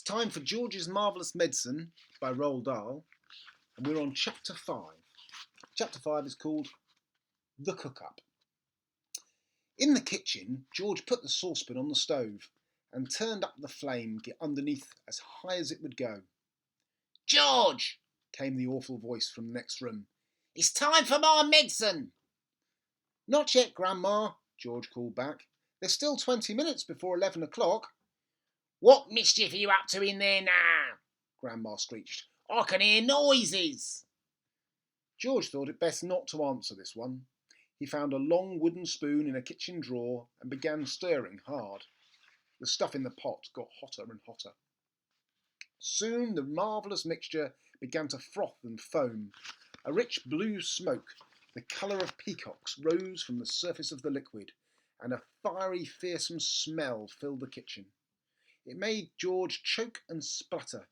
It's time for George's Marvellous Medicine by Roald Dahl, and we're on Chapter 5. Chapter 5 is called The Cook-Up. In the kitchen, George put the saucepan on the stove and turned up the flame underneath as high as it would go. "George," came the awful voice from the next room, "it's time for my medicine." "Not yet, Grandma," George called back. "There's still 20 minutes before 11 o'clock. "What mischief are you up to in there now?" Grandma screeched. "I can hear noises." George thought it best not to answer this one. He found a long wooden spoon in a kitchen drawer and began stirring hard. The stuff in the pot got hotter and hotter. Soon the marvellous mixture began to froth and foam. A rich blue smoke, the colour of peacocks, rose from the surface of the liquid, and a fiery, fearsome smell filled the kitchen. It made George choke and splutter.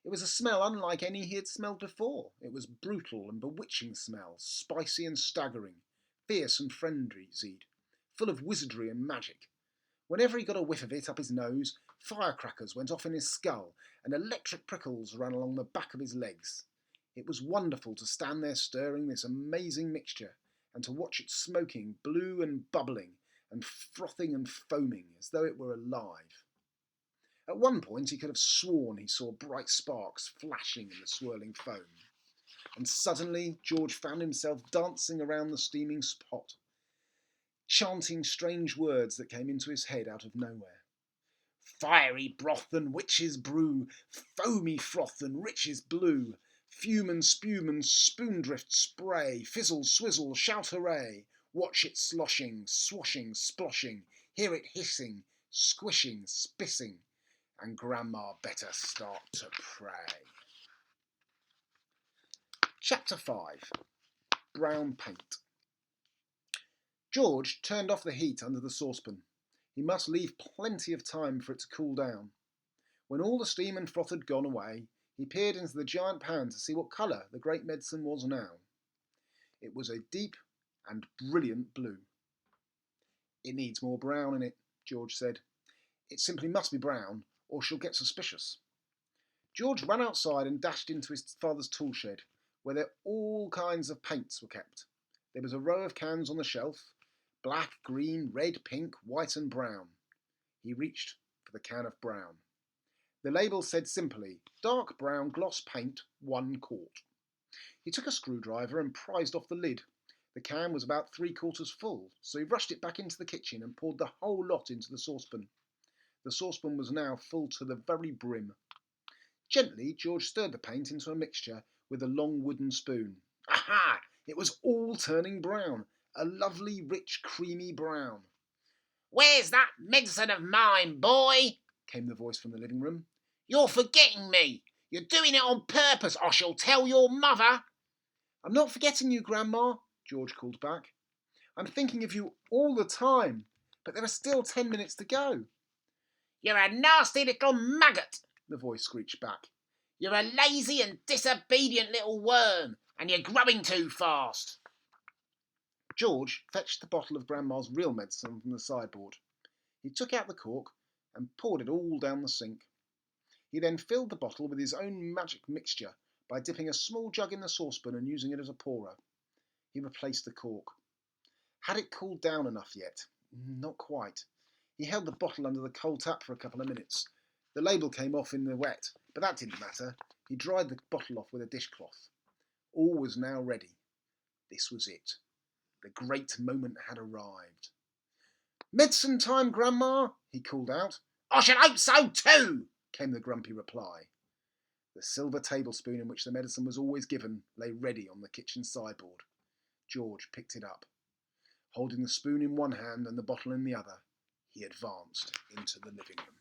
It was a smell unlike any he had smelled before. It was brutal and bewitching smell, spicy and staggering, fierce and frenzied, full of wizardry and magic. Whenever he got a whiff of it up his nose, firecrackers went off in his skull and electric prickles ran along the back of his legs. It was wonderful to stand there stirring this amazing mixture and to watch it smoking, blue and bubbling and frothing and foaming as though it were alive. At one point he could have sworn he saw bright sparks flashing in the swirling foam. And suddenly George found himself dancing around the steaming pot, chanting strange words that came into his head out of nowhere. Fiery broth and witch's brew, foamy froth and riches blue, fume and spume and spoondrift spray, fizzle, swizzle, shout hooray, watch it sloshing, swashing, sploshing, hear it hissing, squishing, spissing, and Grandma better start to pray. Chapter 5. Brown Paint. George turned off the heat under the saucepan. He must leave plenty of time for it to cool down. When all the steam and froth had gone away, he peered into the giant pan to see what colour the great medicine was now. It was a deep and brilliant blue. "It needs more brown in it," George said. "It simply must be brown, or she'll get suspicious." George ran outside and dashed into his father's tool shed, where all kinds of paints were kept. There was a row of cans on the shelf, black, green, red, pink, white and brown. He reached for the can of brown. The label said simply, "Dark brown gloss paint, 1 quart." He took a screwdriver and prised off the lid. The can was about 3/4 full, so he rushed it back into the kitchen and poured the whole lot into the saucepan. The saucepan was now full to the very brim. Gently, George stirred the paint into a mixture with a long wooden spoon. Aha! It was all turning brown, a lovely, rich, creamy brown. "Where's that medicine of mine, boy?" came the voice from the living room. "You're forgetting me. You're doing it on purpose. I shall tell your mother." "I'm not forgetting you, Grandma," George called back. "I'm thinking of you all the time, but there are still 10 minutes to go." "You're a nasty little maggot," the voice screeched back. "You're a lazy and disobedient little worm, and you're growing too fast." George fetched the bottle of Grandma's real medicine from the sideboard. He took out the cork and poured it all down the sink. He then filled the bottle with his own magic mixture by dipping a small jug in the saucepan and using it as a pourer. He replaced the cork. Had it cooled down enough yet? Not quite. He held the bottle under the cold tap for a couple of minutes. The label came off in the wet, but that didn't matter. He dried the bottle off with a dishcloth. All was now ready. This was it. The great moment had arrived. "Medicine time, Grandma," he called out. "I should hope so too," came the grumpy reply. The silver tablespoon in which the medicine was always given lay ready on the kitchen sideboard. George picked it up. Holding the spoon in one hand and the bottle in the other, he advanced into the living room.